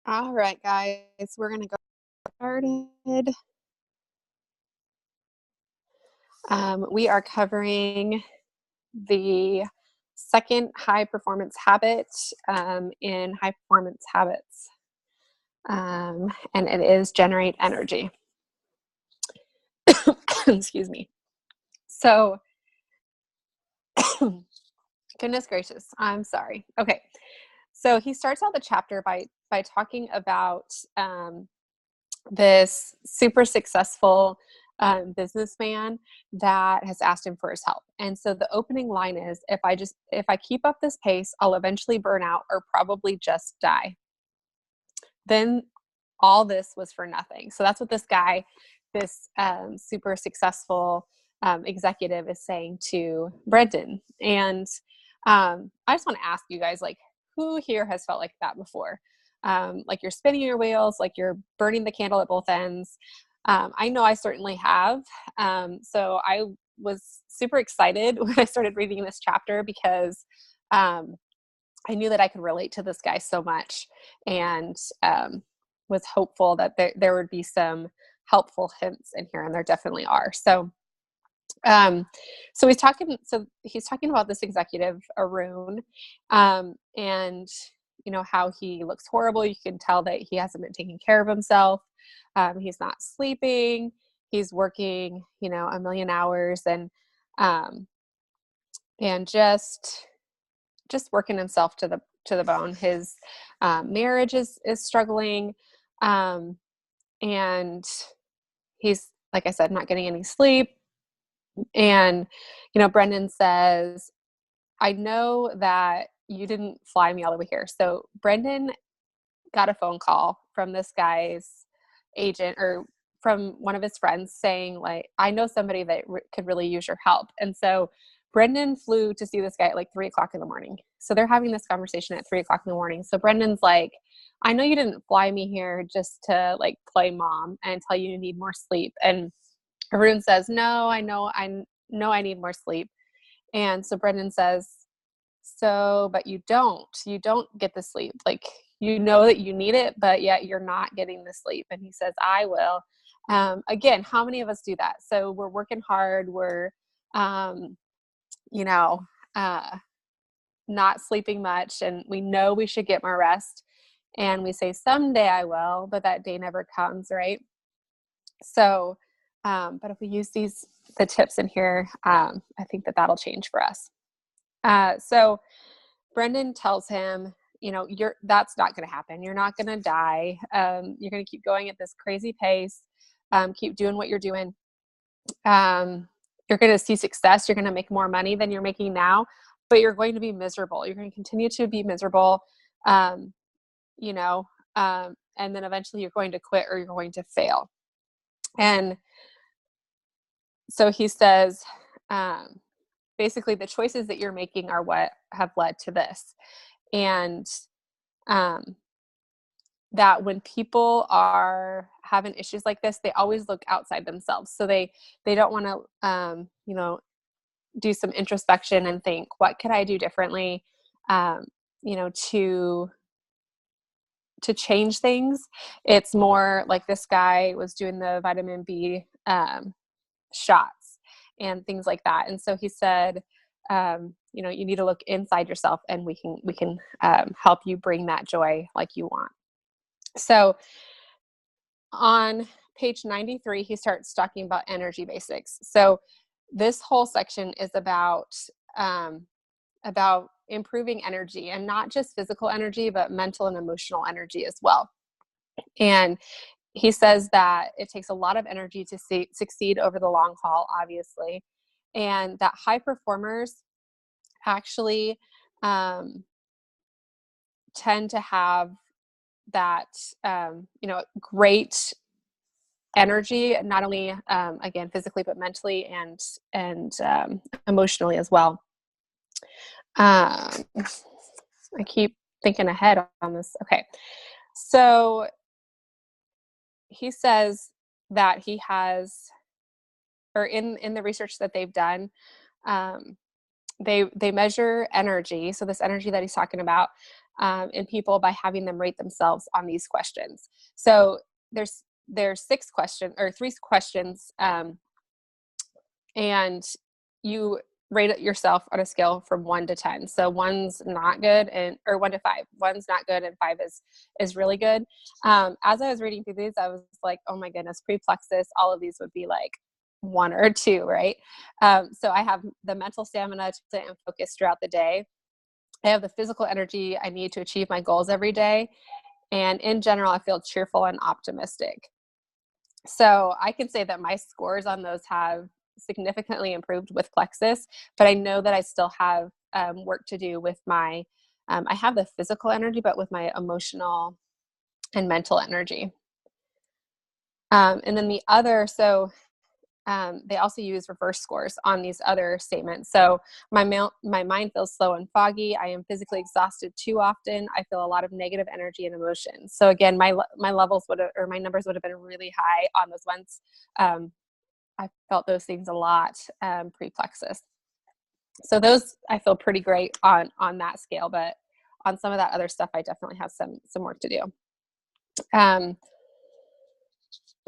All right, guys, we're gonna go started. We are covering the second high performance habit in high performance habits, and it is generate energy. Excuse me. So, goodness gracious, I'm sorry. Okay, so he starts out the chapter by talking about this super successful businessman that has asked him for his help. And so the opening line is, if I keep up this pace, I'll eventually burn out or probably just die. Then all this was for nothing. So that's what this guy, this super successful executive, is saying to Brendan. And I just want to ask you guys, like, who here has felt like that before? Like you're spinning your wheels, like you're burning the candle at both ends. I know I certainly have. So I was super excited when I started reading this chapter because I knew that I could relate to this guy so much, and was hopeful that there would be some helpful hints in here, and there definitely are. Um, so he's talking about this executive, Arun, and how he looks horrible. You can tell that he hasn't been taking care of himself. He's not sleeping. He's working, a million hours, um, and just working himself to the bone. His marriage is struggling, and he's, like I said, not getting any sleep. And Brendan says, "I know that you didn't fly me all the way here." So Brendan got a phone call from this guy's agent, or from one of his friends, saying, like, "I know somebody that could really use your help." And so Brendan flew to see this guy at like 3 o'clock in the morning. So they're having this conversation at 3 o'clock in the morning. So Brendan's like, "I know you didn't fly me here just to like play mom and tell you need more sleep." And Arun says, "No, I know I need more sleep." And so Brendan says, "So, but you don't get the sleep. Like, you know that you need it, but yet you're not getting the sleep." And he says, "I will." Again, how many of us do that? So we're working hard. We're, um, you know, uh, not sleeping much, and we know we should get more rest. And we say, "Someday I will," but that day never comes, right? So, but if we use the tips in here, I think that'll change for us. So Brendan tells him, that's not going to happen. You're not going to die. You're going to keep going at this crazy pace. Keep doing what you're doing. You're going to see success. You're going to make more money than you're making now, but you're going to be miserable. You're going to continue to be miserable. Um, you know, and then eventually you're going to quit or you're going to fail. And so he says, um, basically, the choices that you're making are what have led to this. And um, that when people are having issues like this, they always look outside themselves. So they don't want to, do some introspection and think, what could I do differently, um, to change things. It's more like this guy was doing the vitamin B shots and things like that. And so he said, you need to look inside yourself, and we can help you bring that joy like you want. So on page 93, he starts talking about energy basics. So this whole section is about improving energy, and not just physical energy, but mental and emotional energy as well. And he says that it takes a lot of energy to succeed over the long haul, obviously, and that high performers actually um, tend to have that great energy, not only again physically, but mentally and emotionally as well. Um, I keep thinking ahead on this. Okay, so he says that he has, or in the research that they've done, um, they measure energy, so this energy that he's talking about, in people by having them rate themselves on these questions. So there's 3 questions, and you rate it yourself on a scale from 1 to 10. So 1's not good, or 1 to 5. 1's not good and 5 is really good. As I was reading through these, I was like, oh my goodness, pre-plexus, all of these would be like 1 or 2, right? So I have the mental stamina to plan and focus throughout the day. I have the physical energy I need to achieve my goals every day. And in general, I feel cheerful and optimistic. So I can say that my scores on those have significantly improved with plexus, but I know that I still have work to do with my, I have the physical energy, but with my emotional and mental energy. And then they also use reverse scores on these other statements. So my mind feels slow and foggy. I am physically exhausted too often. I feel a lot of negative energy and emotions. So again, my levels my numbers would have been really high on those ones. I felt those things a lot pre-plexus. So those I feel pretty great on that scale, but on some of that other stuff, I definitely have some work to do.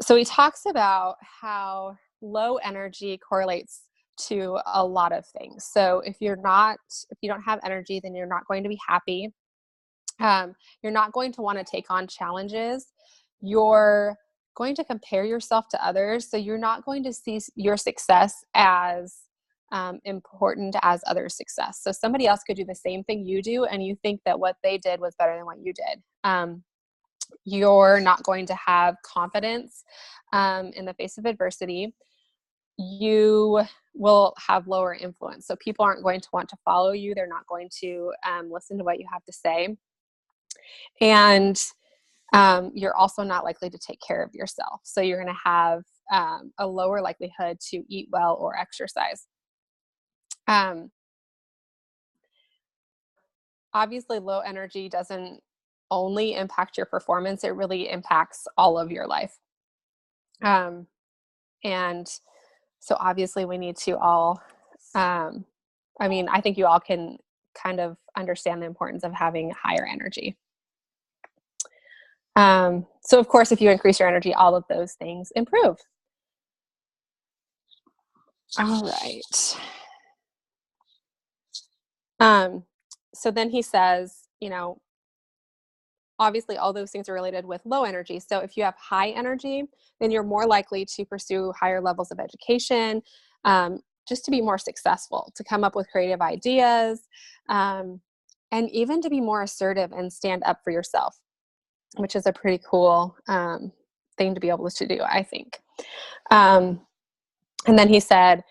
So he talks about how low energy correlates to a lot of things. So if you don't have energy, then you're not going to be happy. You're not going to want to take on challenges. You're going to compare yourself to others. So you're not going to see your success as important as others' success. So somebody else could do the same thing you do, and you think that what they did was better than what you did. You're not going to have confidence in the face of adversity. You will have lower influence. So people aren't going to want to follow you. They're not going to listen to what you have to say. And you're also not likely to take care of yourself. So you're going to have a lower likelihood to eat well or exercise. Obviously, low energy doesn't only impact your performance. It really impacts all of your life. And so obviously we need to all, I think you all can kind of understand the importance of having higher energy. So of course, if you increase your energy, all of those things improve. All right. So then he says, obviously all those things are related with low energy. So if you have high energy, then you're more likely to pursue higher levels of education, just to be more successful, to come up with creative ideas, and even to be more assertive and stand up for yourself, which is a pretty cool thing to be able to do, I think. And then he said,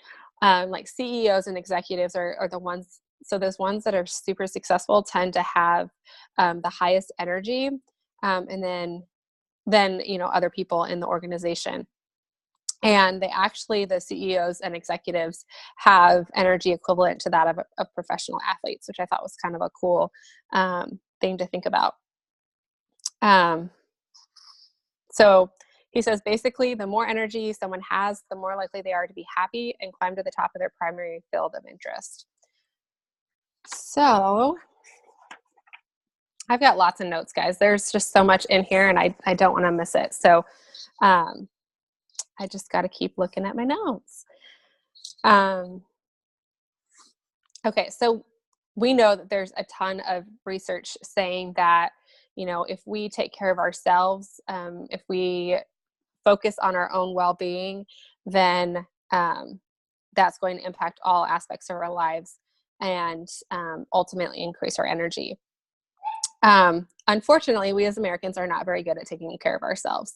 like CEOs and executives are the ones, so those ones that are super successful tend to have the highest energy, and then other people in the organization. And the CEOs and executives have energy equivalent to that of professional athletes, which I thought was kind of a cool thing to think about. So he says, basically, the more energy someone has, the more likely they are to be happy and climb to the top of their primary field of interest. So I've got lots of notes, guys. There's just so much in here, and I don't want to miss it. So I just got to keep looking at my notes. Okay, so we know that there's a ton of research saying that, if we take care of ourselves, if we focus on our own well-being, then that's going to impact all aspects of our lives and ultimately increase our energy. Unfortunately, we as Americans are not very good at taking care of ourselves.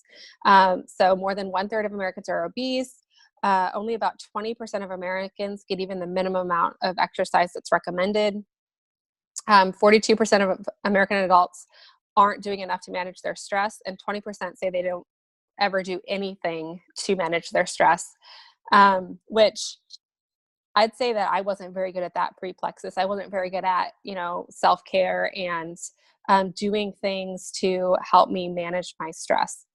So more than 1/3 of Americans are obese. Only about 20% of Americans get even the minimum amount of exercise that's recommended. 42% of American adults aren't doing enough to manage their stress, and 20% say they don't ever do anything to manage their stress, which I'd say that I wasn't very good at that pre-plexus. I wasn't very good at, self-care and doing things to help me manage my stress.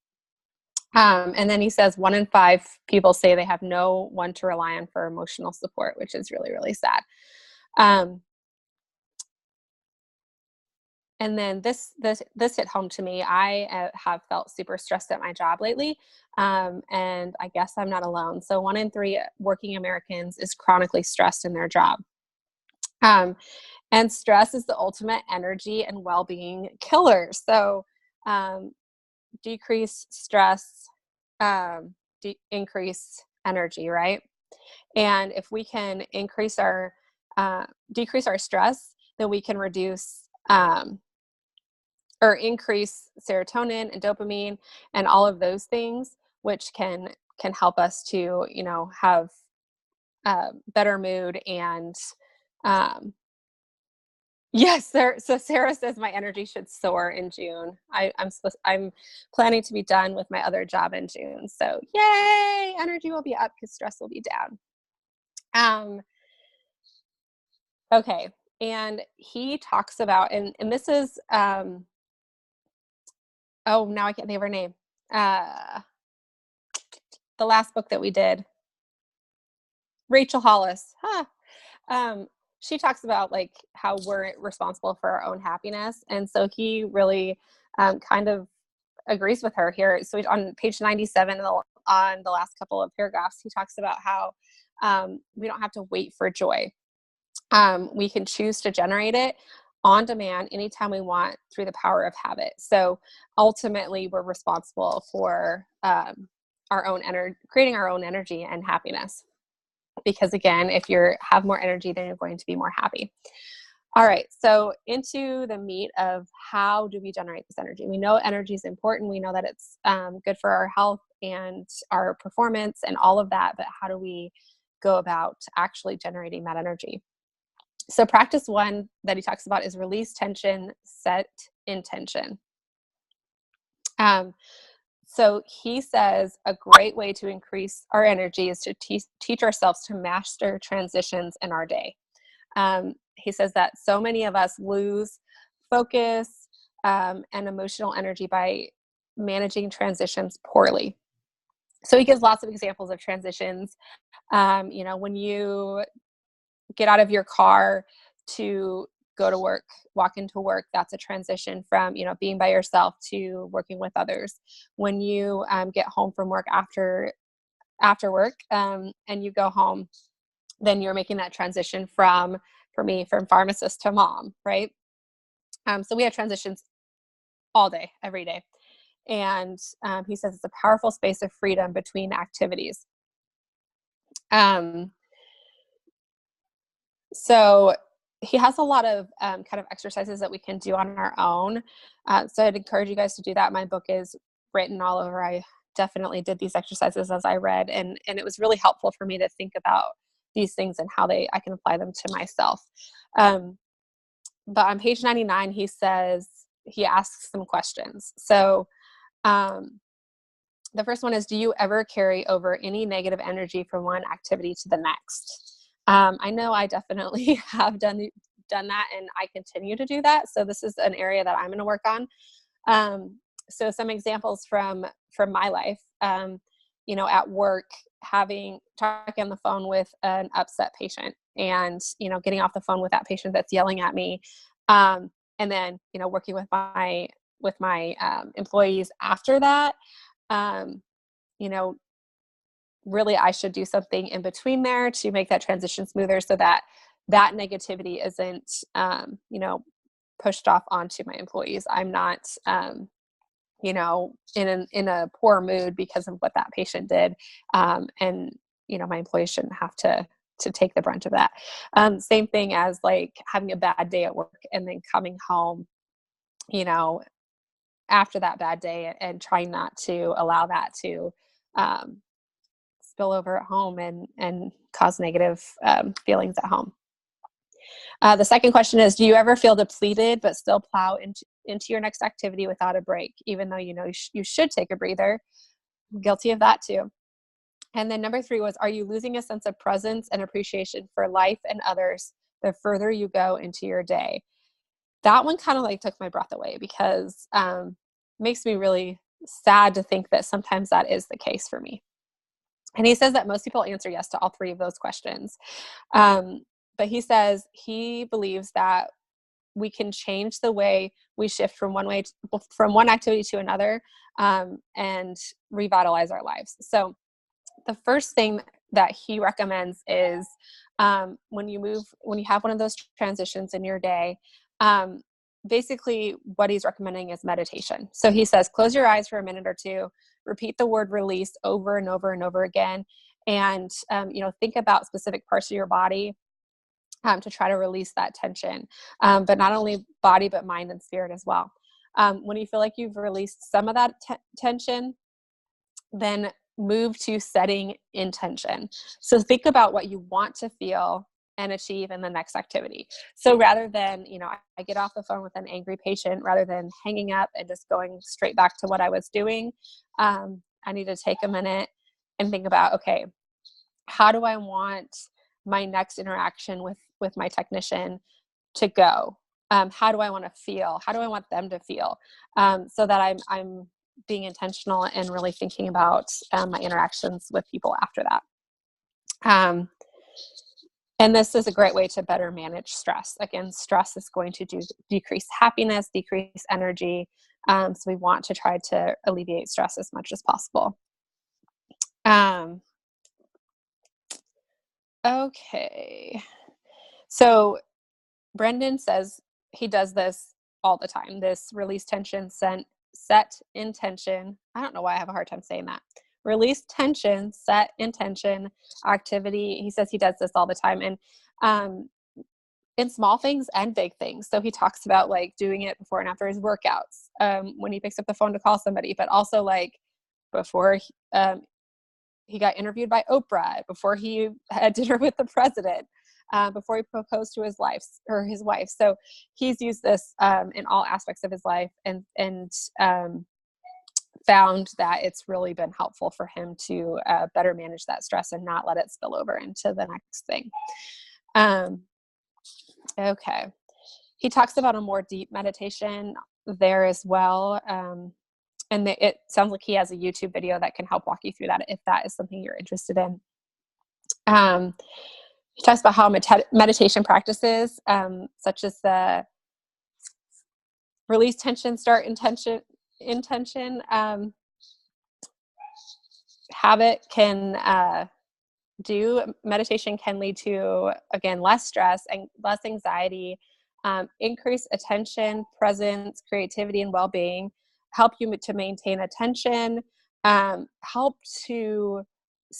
And then he says 1 in 5 people say they have no one to rely on for emotional support, which is really, really sad. Um, and then this hit home to me. I have felt super stressed at my job lately, and I guess I'm not alone. So 1 in 3 working Americans is chronically stressed in their job. Um, and stress is the ultimate energy and well-being killer. So um, decrease stress, increase energy, right? And if we can uh, decrease our stress, then we can reduce or increase serotonin and dopamine and all of those things, which can help us to, have better mood and um, yes. So Sarah says my energy should soar in June. I'm planning to be done with my other job in June. So yay, energy will be up because stress will be down. Um, okay. And he talks about, and this is, oh, now I can't think of her name. Uh, the last book that we did, Rachel Hollis. Huh. Um, she talks about like how we're responsible for our own happiness. And so he really kind of agrees with her here. So on page 97, on the last couple of paragraphs, he talks about how we don't have to wait for joy. We can choose to generate it on demand anytime we want through the power of habit. So ultimately, we're responsible for our own energy, creating our own energy and happiness. Because again, if you have more energy, then you're going to be more happy. All right, so into the meat of how do we generate this energy? We know energy is important. We know that it's good for our health and our performance and all of that, but how do we go about actually generating that energy? So practice 1 that he talks about is release tension, set intention. So he says a great way to increase our energy is to teach ourselves to master transitions in our day. He says that so many of us lose focus and emotional energy by managing transitions poorly. So he gives lots of examples of transitions. When you get out of your car to go to work, walk into work, that's a transition from, being by yourself to working with others. When you get home from work after work and you go home, then you're making that transition from pharmacist to mom, right? So we have transitions all day, every day. And he says it's a powerful space of freedom between activities. So he has a lot of kind of exercises that we can do on our own. So I'd encourage you guys to do that. My book is written all over. I definitely did these exercises as I read, and it was really helpful for me to think about these things and how I can apply them to myself. But on page 99, he asks some questions. So the first one is, do you ever carry over any negative energy from one activity to the next? I know I definitely have done that, and I continue to do that. So this is an area that I'm going to work on. So some examples from my life, at work, talking on the phone with an upset patient, and getting off the phone with that patient that's yelling at me, and then working with my employees after that. Um, really I should do something in between there to make that transition smoother, so that negativity isn't, pushed off onto my employees. I'm not, in a poor mood because of what that patient did. And, my employees shouldn't have to take the brunt of that. Same thing as like having a bad day at work and then coming home, after that bad day, and trying not to allow that to, spill over at home and cause negative feelings at home. The second question is, do you ever feel depleted but still plow into your next activity without a break, even though you should take a breather? I'm guilty of that too. And then number 3 was, are you losing a sense of presence and appreciation for life and others the further you go into your day? That one kind of like took my breath away, because makes me really sad to think that sometimes that is the case for me. And he says that most people answer yes to all 3 of those questions. But he says he believes that we can change the way we shift from from one activity to another, and revitalize our lives. So the first thing that he recommends is, when you have one of those transitions in your day, basically what he's recommending is meditation. So he says, close your eyes for a minute or two, repeat the word release over and over and over again. And, think about specific parts of your body, to try to release that tension, but not only body, but mind and spirit as well. When you feel like you've released some of that tension, then move to setting intention. So think about what you want to feel and achieve in the next activity. So rather than, I get off the phone with an angry patient, rather than hanging up and just going straight back to what I was doing, I need to take a minute and think about, okay, how do I want my next interaction with my technician to go? How do I want to feel? How do I want them to feel? So that I'm being intentional and really thinking about my interactions with people after that. And this is a great way to better manage stress. Again, stress is going to decrease happiness, decrease energy. So we want to try to alleviate stress as much as possible. Okay. So Brendan says he does this all the time. This release tension, set intention. I don't know why I have a hard time saying that. Release tension, set intention, activity. He says he does this all the time. And in small things and big things. So he talks about like doing it before and after his workouts, when he picks up the phone to call somebody, but also like before he got interviewed by Oprah, before he had dinner with the president, before he proposed to his wife. So he's used this in all aspects of his life, and found that it's really been helpful for him to better manage that stress and not let it spill over into the next thing. Okay. He talks about a more deep meditation there as well. And it sounds like he has a YouTube video that can help walk you through that if that is something you're interested in. He talks about how meditation practices, such as the release tension, start intention, habit can meditation can lead to, again, less stress and less anxiety, increase attention, presence, creativity, and well-being, help you to maintain attention, so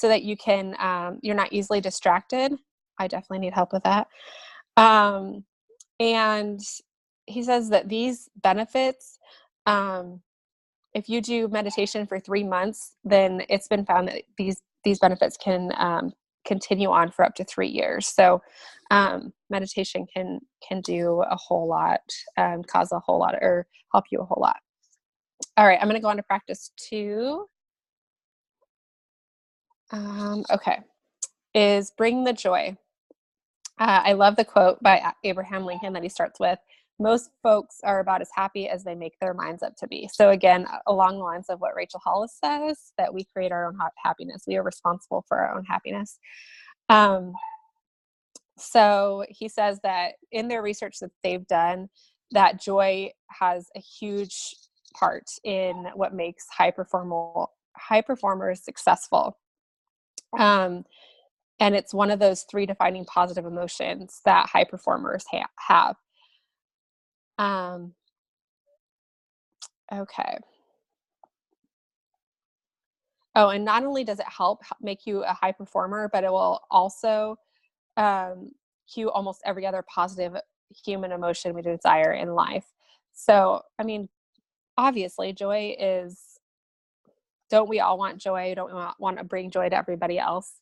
that you can, you're not easily distracted. I definitely need help with that. And he says that these benefits, if you do meditation for 3 months, then it's been found that these benefits can continue on for up to 3 years. So meditation can do a whole lot, cause a whole lot, or help you a whole lot. All right, I'm going to go on to practice 2. Okay, is bring the joy. I love the quote by Abraham Lincoln that he starts with: most folks are about as happy as they make their minds up to be. So again, along the lines of what Rachel Hollis says, that we create our own happiness. We are responsible for our own happiness. So he says that in their research that they've done, that joy has a huge part in what makes high performers successful. And it's one of those 3 defining positive emotions that high performers have. Okay. Oh, and not only does it help make you a high performer, but it will also cue almost every other positive human emotion we desire in life. So, I mean, obviously, joy is, don't we all want joy? Don't we want to bring joy to everybody else?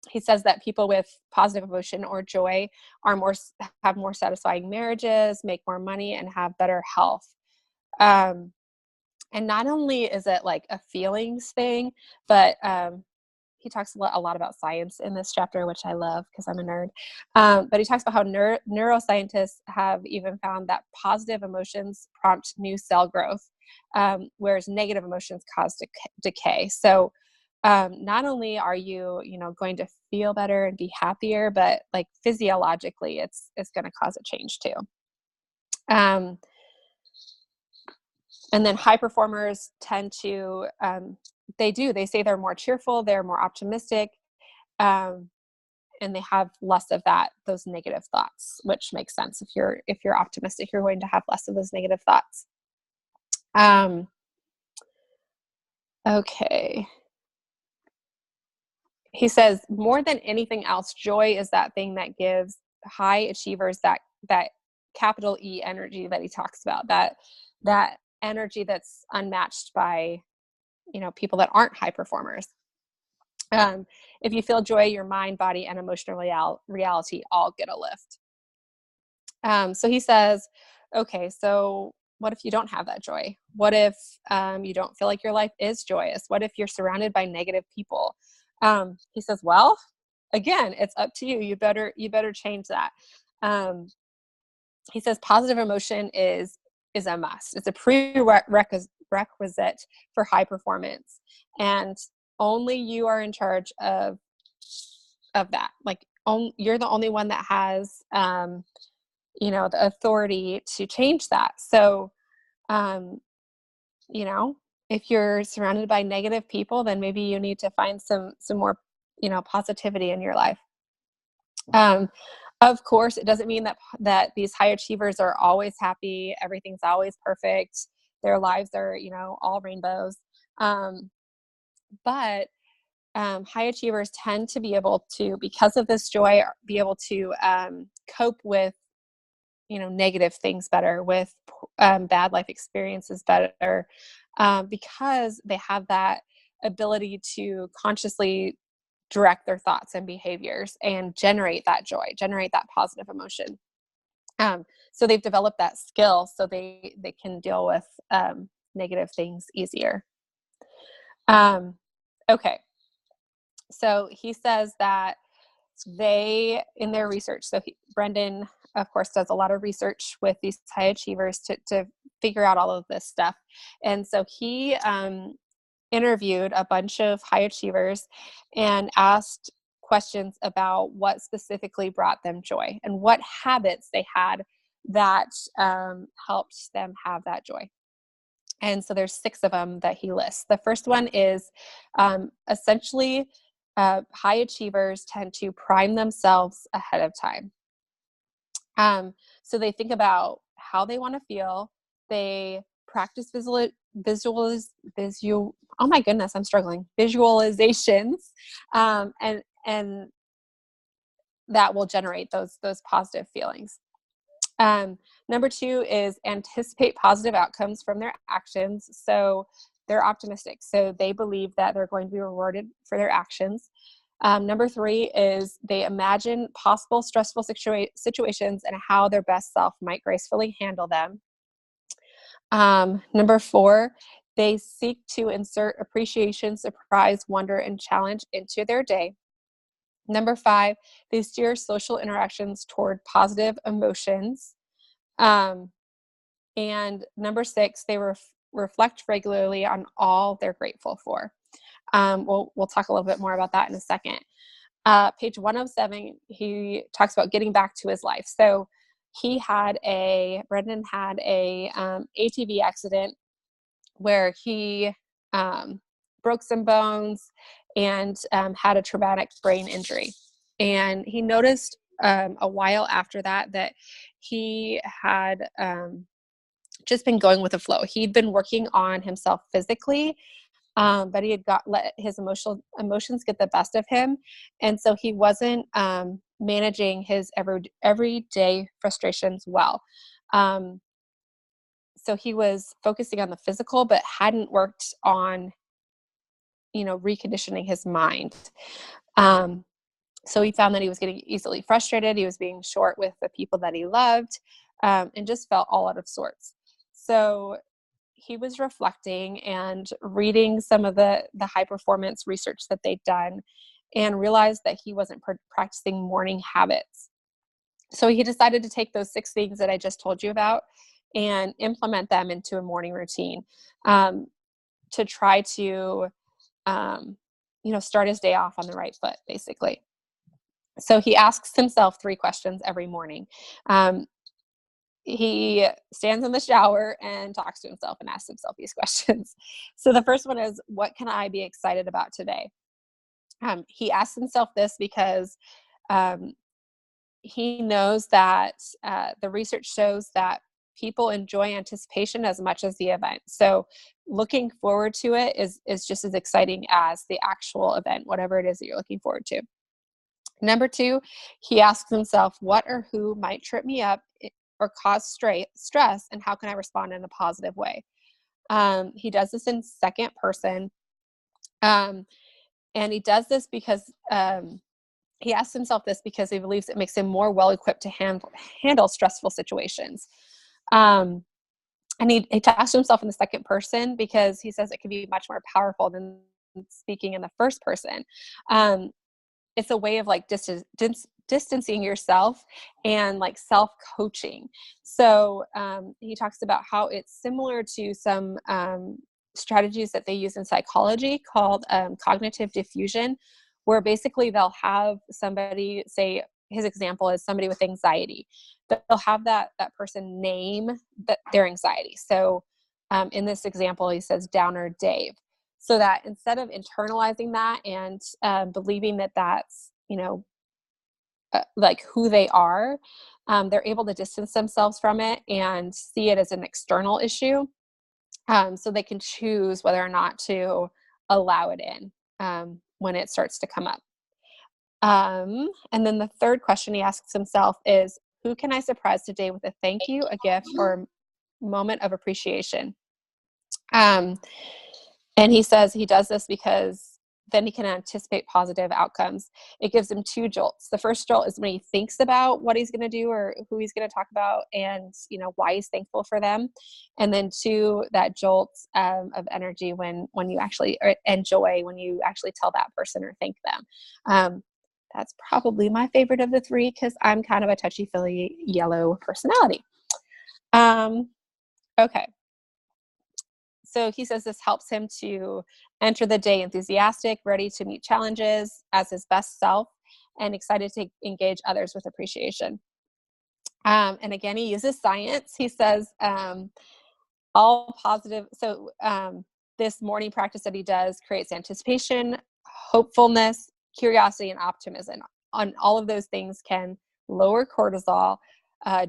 He says that people with positive emotion or joy have more satisfying marriages, make more money, and have better health. And not only is it like a feelings thing, but he talks a lot about science in this chapter, which I love because I'm a nerd. But he talks about how neuroscientists have even found that positive emotions prompt new cell growth, whereas negative emotions cause decay. So not only are you, going to feel better and be happier, but like physiologically, it's going to cause a change too. Um, and then high performers tend to, they say they're more cheerful, they're more optimistic, um, and they have less of those negative thoughts, which makes sense. If you're optimistic, you're going to have less of those negative thoughts. Um, okay. He says, more than anything else, joy is that thing that gives high achievers that capital E energy that he talks about, that energy that's unmatched by, people that aren't high performers. If you feel joy, your mind, body, and emotional reality all get a lift. So he says, okay, so what if you don't have that joy? What if you don't feel like your life is joyous? What if you're surrounded by negative people? He says, well, again, it's up to you. You better change that. He says positive emotion is a must. It's a prerequisite for high performance, and only you are in charge of that. Like, you're the only one that has the authority to change that. So, um, you know, if you're surrounded by negative people, then maybe you need to find some more, positivity in your life. Um, of course, it doesn't mean that these high achievers are always happy, everything's always perfect, their lives are, all rainbows. Um, but high achievers tend to be able to, because of this joy, be able to cope with negative things better, with bad life experiences better, because they have that ability to consciously direct their thoughts and behaviors and generate that joy, generate that positive emotion. So they've developed that skill so they can deal with negative things easier. Okay. So he says that in their research, Brendan, of course, does a lot of research with these high achievers to figure out all of this stuff. And so he interviewed a bunch of high achievers and asked questions about what specifically brought them joy and what habits they had that helped them have that joy. And so there's 6 of them that he lists. The first one is essentially high achievers tend to prime themselves ahead of time. So they think about how they want to feel. They practice oh my goodness, I'm struggling. Visualizations, and that will generate those positive feelings. Number 2 is anticipate positive outcomes from their actions. So they're optimistic. So they believe that they're going to be rewarded for their actions. Number 3 is they imagine possible stressful situations and how their best self might gracefully handle them. Number 4, they seek to insert appreciation, surprise, wonder, and challenge into their day. Number 5, they steer social interactions toward positive emotions. And number 6, they reflect regularly on all they're grateful for. We'll talk a little bit more about that in a second. Page 107, he talks about getting back to his life. So Brendan had a ATV accident where he broke some bones and had a traumatic brain injury. And he noticed a while after that he had just been going with the flow. He'd been working on himself physically, but he had let his emotions get the best of him. And so he wasn't managing his everyday frustrations well. So he was focusing on the physical, but hadn't worked on, reconditioning his mind. So he found that he was getting easily frustrated. He was being short with the people that he loved, and just felt all out of sorts. So he was reflecting and reading some of the high performance research that they'd done, and realized that he wasn't practicing morning habits. So he decided to take those 6 things that I just told you about and implement them into a morning routine, to try to start his day off on the right foot, basically. So he asks himself 3 questions every morning. He stands in the shower and talks to himself and asks himself these questions. So the first one is, what can I be excited about today? He asks himself this because um, he knows that the research shows that people enjoy anticipation as much as the event. So looking forward to it is just as exciting as the actual event, whatever it is that you're looking forward to. Number 2, he asks himself, what or who might trip me up or cause stress, and how can I respond in a positive way? He does this in second person. And he does this because he asks himself this because he believes it makes him more well-equipped to handle stressful situations. And he talks to himself in the second person because he says it can be much more powerful than speaking in the first person. It's a way of like distancing yourself and like self-coaching. So he talks about how it's similar to some strategies that they use in psychology called cognitive diffusion, where basically they'll have somebody, say his example is somebody with anxiety. They'll have that person name their anxiety. So in this example, he says Downer Dave. So that instead of internalizing that and believing that that's, like who they are, they're able to distance themselves from it and see it as an external issue. So they can choose whether or not to allow it in when it starts to come up. And then the third question he asks himself is, who can I surprise today with a thank you, a gift, or a moment of appreciation? And he says he does this because then he can anticipate positive outcomes. It gives him 2 jolts. The first jolt is when he thinks about what he's going to do or who he's going to talk about and, why he's thankful for them. And then 2, that jolt of energy when you actually enjoy, when you actually tell that person or thank them. That's probably my favorite of the 3 because I'm kind of a touchy-feely yellow personality. Okay. So he says this helps him to enter the day enthusiastic, ready to meet challenges as his best self, and excited to engage others with appreciation. And again, he uses science. He says all positive. So this morning practice that he does creates anticipation, hopefulness, curiosity, and optimism. On all of those things can lower cortisol,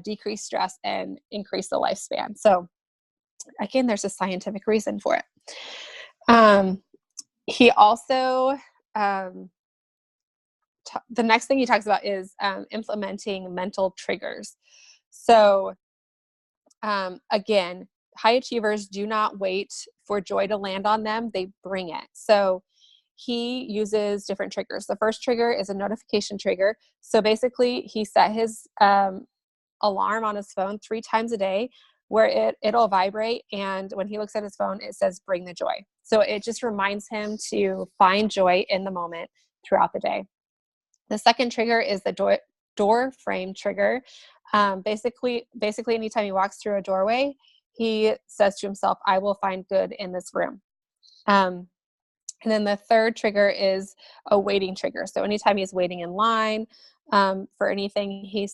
decrease stress, and increase the lifespan. So again, there's a scientific reason for it. He also, the next thing he talks about is implementing mental triggers. So again, high achievers do not wait for joy to land on them. They bring it. So he uses different triggers. The first trigger is a notification trigger. So basically he set his alarm on his phone 3 times a day where it'll vibrate, and when he looks at his phone, it says bring the joy. So it just reminds him to find joy in the moment throughout the day. The second trigger is the door frame trigger. Basically anytime he walks through a doorway, he says to himself, I will find good in this room. And then the third trigger is a waiting trigger. So anytime he's waiting in line for anything, he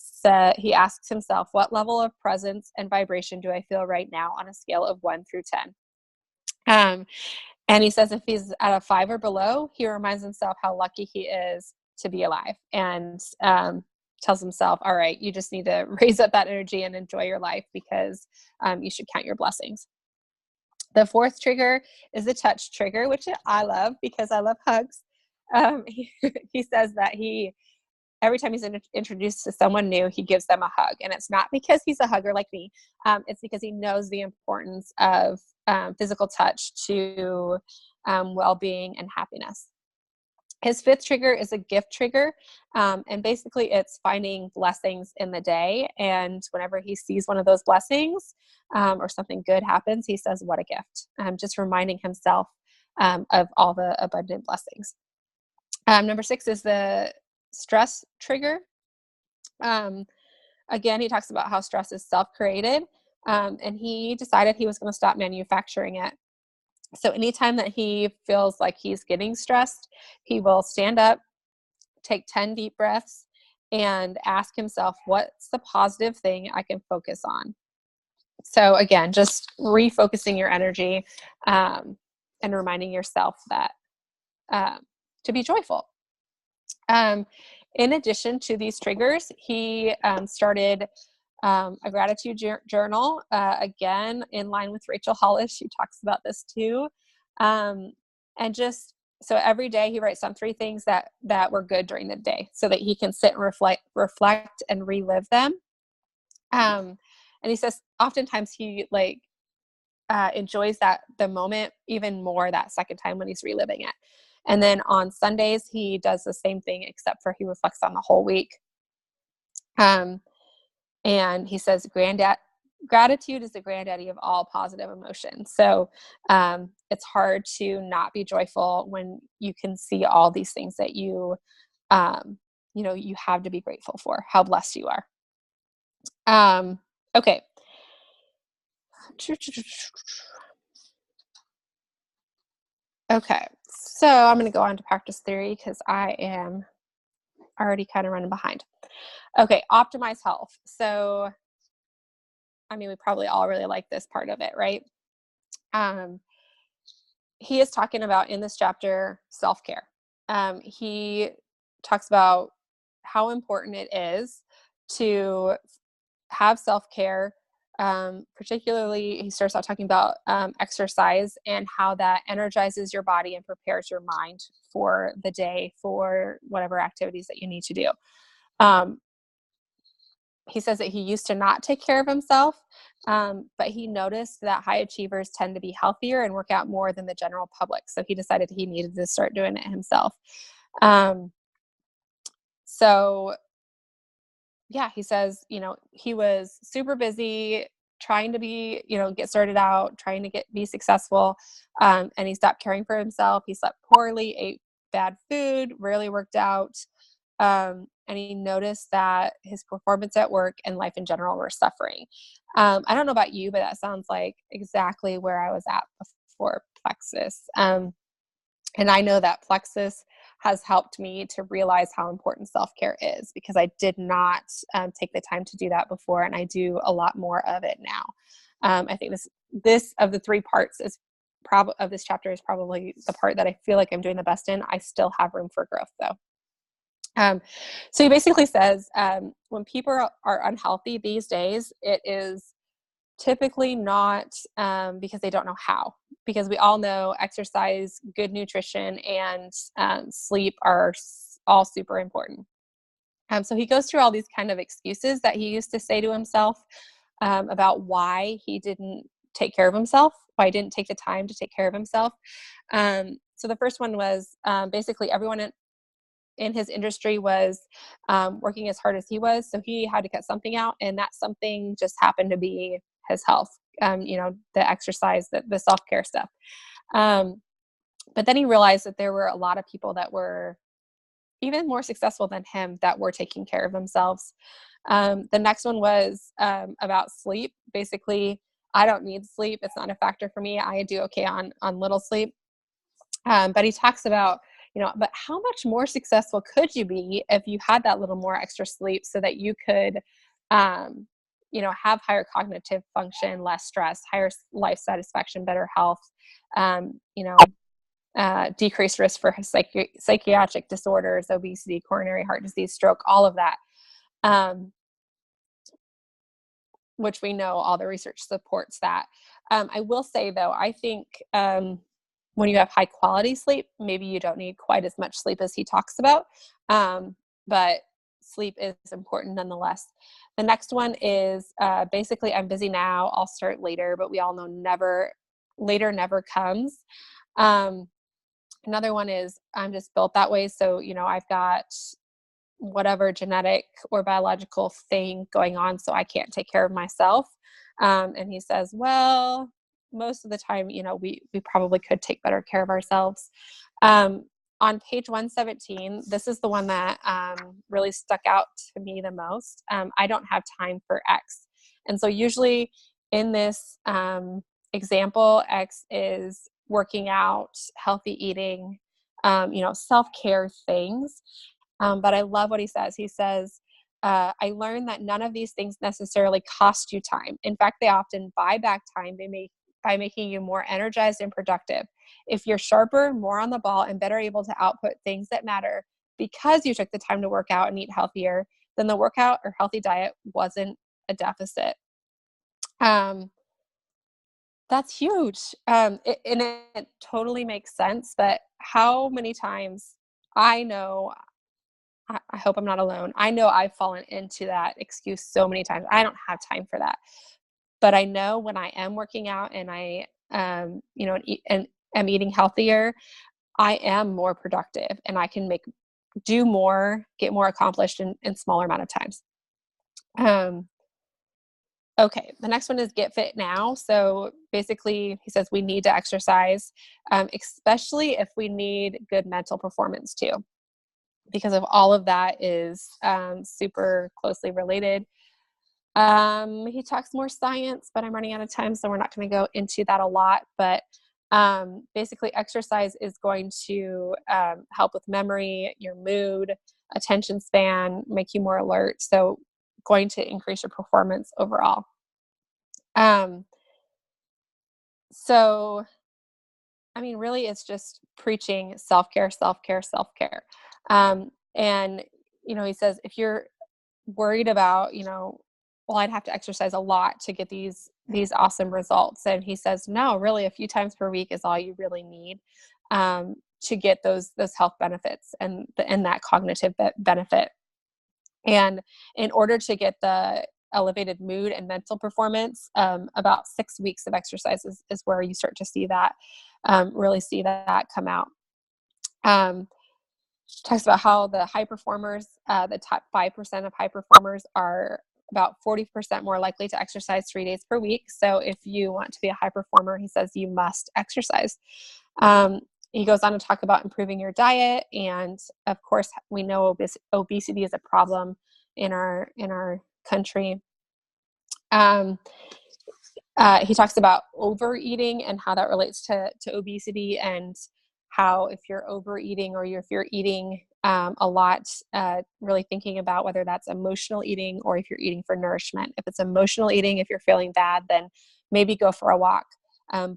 asks himself, what level of presence and vibration do I feel right now on a scale of 1 through 10? And he says if he's at a 5 or below, he reminds himself how lucky he is to be alive, and tells himself, all right, you just need to raise up that energy and enjoy your life because you should count your blessings. The fourth trigger is the touch trigger, which I love because I love hugs. He says that every time he's introduced to someone new, he gives them a hug. And it's not because he's a hugger like me. It's because he knows the importance of physical touch to well-being and happiness. His fifth trigger is a gift trigger. And basically it's finding blessings in the day. And whenever he sees one of those blessings or something good happens, he says, what a gift. Just reminding himself of all the abundant blessings. Number 6 is the stress trigger. Again, he talks about how stress is self-created. And he decided he was going to stop manufacturing it. So anytime that he feels like he's getting stressed, he will stand up, take 10 deep breaths, and ask himself, what's the positive thing I can focus on? So again, just refocusing your energy, and reminding yourself that, um, to be joyful. In addition to these triggers, he started a gratitude journal. Again, in line with Rachel Hollis, she talks about this too. And just so every day he writes down 3 things that were good during the day, so that he can sit and reflect and relive them. And he says oftentimes he enjoys the moment even more that second time when he's reliving it. And then on Sundays, he does the same thing, except for he reflects on the whole week. Um, and he says, gratitude is the granddaddy of all positive emotions. So it's hard to not be joyful when you can see all these things that you have to be grateful for, how blessed you are. Okay. Okay. So I'm going to go on to practice theory because I am already kind of running behind. Okay. Optimize health. So, I mean, we probably all really like this part of it, right? He is talking about in this chapter self-care. He talks about how important it is to have self-care. Particularly, he starts out talking about exercise and how that energizes your body and prepares your mind for the day, for whatever activities that you need to do. He says that he used to not take care of himself, but he noticed that high achievers tend to be healthier and work out more than the general public. So he decided he needed to start doing it himself. So yeah, he says, he was super busy trying to get started out, trying to be successful. And he stopped caring for himself. He slept poorly, ate bad food, rarely worked out. And he noticed that his performance at work and life in general were suffering. I don't know about you, but that sounds like exactly where I was at before Plexus. And I know that Plexus has helped me to realize how important self-care is, because I did not take the time to do that before, and I do a lot more of it now. I think this of the 3 parts of this chapter is probably the part that I feel like I'm doing the best in. I still have room for growth though. So he basically says, when people are unhealthy these days, it is typically not because they don't know how, because we all know exercise, good nutrition, and sleep are all super important. So he goes through all these kind of excuses that he used to say to himself about why he didn't take care of himself, why he didn't take the time to take care of himself. So the first one was basically everyone in his industry was working as hard as he was, so he had to cut something out, and that something just happened to be his health, the exercise, the self-care stuff. But then he realized that there were a lot of people that were even more successful than him that were taking care of themselves. The next one was about sleep. Basically, I don't need sleep. It's not a factor for me. I do okay on little sleep. But he talks about, but how much more successful could you be if you had that little more extra sleep so that you could, have higher cognitive function, less stress, higher life satisfaction, better health, decreased risk for psychiatric disorders, obesity, coronary heart disease, stroke, all of that, which we know all the research supports that. I will say, though, I think when you have high quality sleep, maybe you don't need quite as much sleep as he talks about, but sleep is important nonetheless. The next one is basically, I'm busy now, I'll start later, but we all know later never comes. Another one is I'm just built that way. So, I've got whatever genetic or biological thing going on, so I can't take care of myself. And he says, well, most of the time, we probably could take better care of ourselves. On page 117, this is the one that really stuck out to me the most. I don't have time for X. And so usually in this example, X is working out, healthy eating, self-care things. But I love what he says. He says, I learned that none of these things necessarily cost you time. In fact, they often buy back time by making you more energized and productive. If you're sharper, more on the ball, and better able to output things that matter because you took the time to work out and eat healthier, then the workout or healthy diet wasn't a deficit. Um, that's huge. And it totally makes sense. But how many times I know, I hope I'm not alone. I know I've fallen into that excuse so many times. I don't have time for that. But I know when I am working out and and am eating healthier, I am more productive and I can do more, get more accomplished in smaller amount of times. Um, okay, the next one is get fit now. So basically, he says we need to exercise, especially if we need good mental performance too, because of all of that is super closely related. He talks more science, but I'm running out of time, so we're not going to go into that a lot. But basically, exercise is going to help with memory, your mood, attention span, make you more alert. So, going to increase your performance overall. Um, so, I mean, really, it's just preaching self care, self care, self care. And he says if you're worried about, well, I'd have to exercise a lot to get these awesome results. And he says, no, really, a few times per week is all you really need to get those health benefits and that cognitive benefit. And in order to get the elevated mood and mental performance, about 6 weeks of exercise is where you start to see that, really see that come out. Um, Talks about how the high performers, the top 5% of high performers are about 40% more likely to exercise 3 days per week. So if you want to be a high performer, he says you must exercise. Um, he goes on to talk about improving your diet. And of course, we know obesity is a problem in our country. Um, he talks about overeating and how that relates to obesity, and how if you're overeating or if you're eating a lot, really thinking about whether that's emotional eating or if you're eating for nourishment. If it's emotional eating, if you're feeling bad, then maybe go for a walk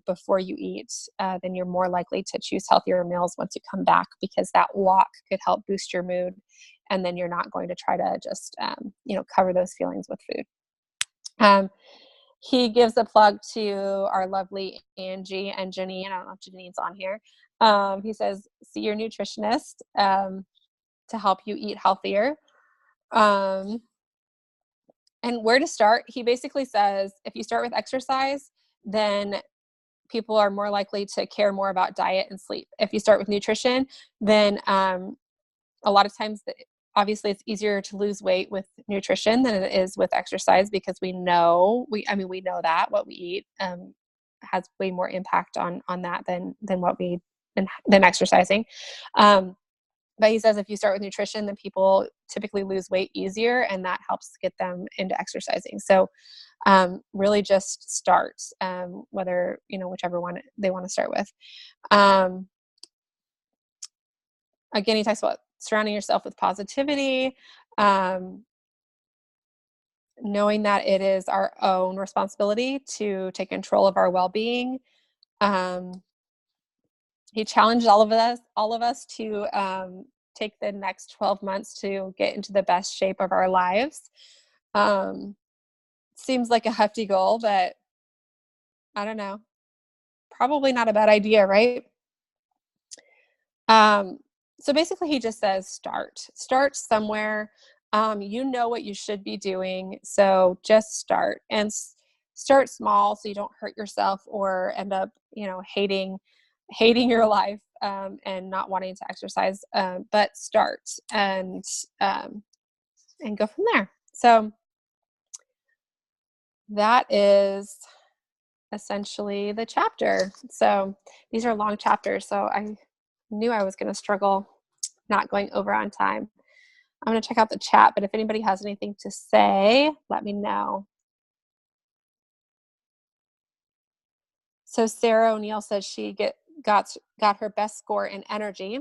before you eat. Then you're more likely to choose healthier meals once you come back, because that walk could help boost your mood. And then you're not going to try to just, cover those feelings with food. He gives a plug to our lovely Angie and Janine. I don't know if Janine's on here. He says, see your nutritionist to help you eat healthier. And where to start? He basically says, if you start with exercise, then people are more likely to care more about diet and sleep. If you start with nutrition, then a lot of times, obviously, it's easier to lose weight with nutrition than it is with exercise, because we know that what we eat has way more impact on that than exercising. But he says if you start with nutrition, then people typically lose weight easier, and that helps get them into exercising. So really just start, whichever one they want to start with. Again, he talks about surrounding yourself with positivity, knowing that it is our own responsibility to take control of our well-being. He challenged all of us to take the next 12 months to get into the best shape of our lives. Seems like a hefty goal, but I don't know. Probably not a bad idea, right? So basically, he just says start somewhere. You know what you should be doing, so just start, and start small so you don't hurt yourself or end up, hating your life, and not wanting to exercise. But start and go from there. So that is essentially the chapter. So these are long chapters, so I knew I was going to struggle not going over on time. I'm going to check out the chat, but if anybody has anything to say, let me know. So Sarah O'Neill says she got her best score in energy,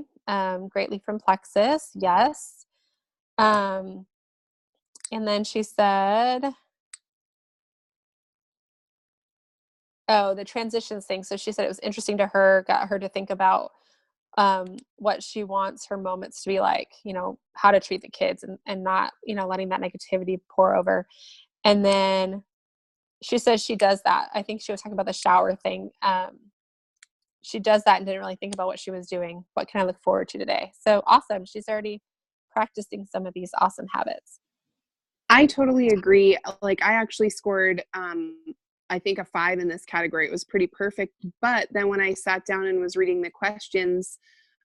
greatly from plexus, yes. Um, and then she said, oh, the transitions thing. So she said it was interesting to her, got her to think about what she wants her moments to be like, how to treat the kids and not, letting that negativity pour over. And then she says she does that. I think she was talking about the shower thing. She does that and didn't really think about what she was doing. What can I look forward to today? So awesome. She's already practicing some of these awesome habits. I totally agree. Like I actually scored I think a 5 in this category. It was pretty perfect. But then when I sat down and was reading the questions,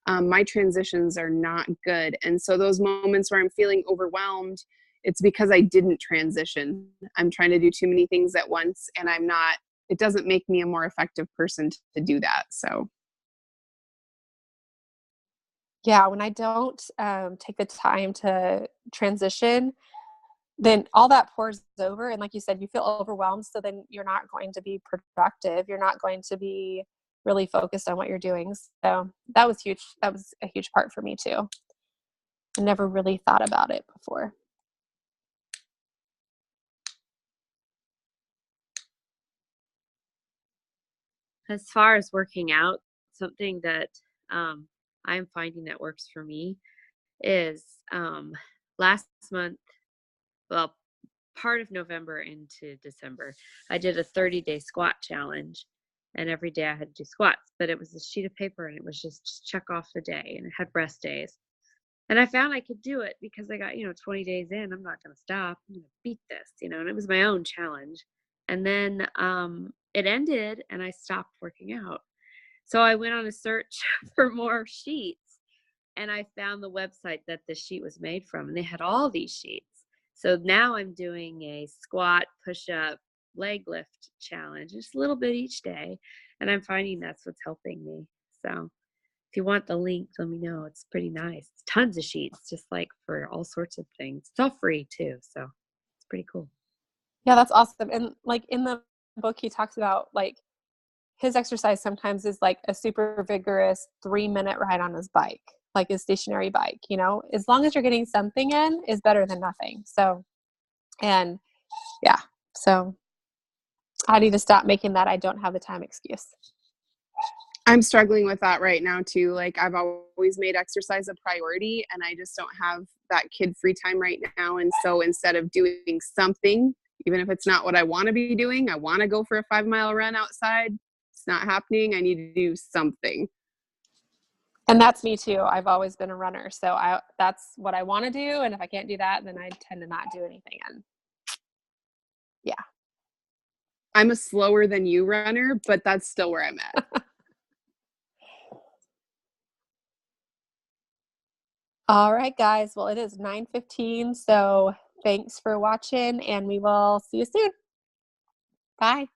my transitions are not good. And so those moments where I'm feeling overwhelmed, it's because I didn't transition. I'm trying to do too many things at once and it doesn't make me a more effective person to do that. So Yeah, when I don't take the time to transition, then all that pours over. And like you said, you feel overwhelmed. So then you're not going to be productive. You're not going to be really focused on what you're doing. So that was huge. That was a huge part for me too. I never really thought about it before. As far as working out, something that I'm finding that works for me is last month, well, part of November into December, I did a 30-day squat challenge. And every day I had to do squats, but it was a sheet of paper and it was just check off the day and it had rest days. And I found I could do it because I got, 20 days in. I'm not going to stop. I'm going to beat this, and it was my own challenge. And then it ended and I stopped working out. So I went on a search for more sheets and I found the website that the sheet was made from, and they had all these sheets. So now I'm doing a squat, push up, leg lift challenge, just a little bit each day. And I'm finding that's what's helping me. So if you want the link, let me know. It's pretty nice. Tons of sheets, just like for all sorts of things. It's all free too. So it's pretty cool. Yeah, that's awesome. And like in the book, he talks about like his exercise sometimes is like a super vigorous 3-minute ride on his bike, like his stationary bike, as long as you're getting something in is better than nothing. So, and yeah, so I need to stop making that I don't have the time excuse. I'm struggling with that right now too. Like I've always made exercise a priority and I just don't have that kid free time right now. And so instead of doing something, even if it's not what I want to be doing, I want to go for a 5-mile run outside. It's not happening. I need to do something. And that's me too. I've always been a runner. So that's what I want to do. And if I can't do that, then I tend to not do anything. And yeah. I'm a slower than you runner, but that's still where I'm at. All right, guys. Well, it is 9:15. So thanks for watching and we will see you soon. Bye.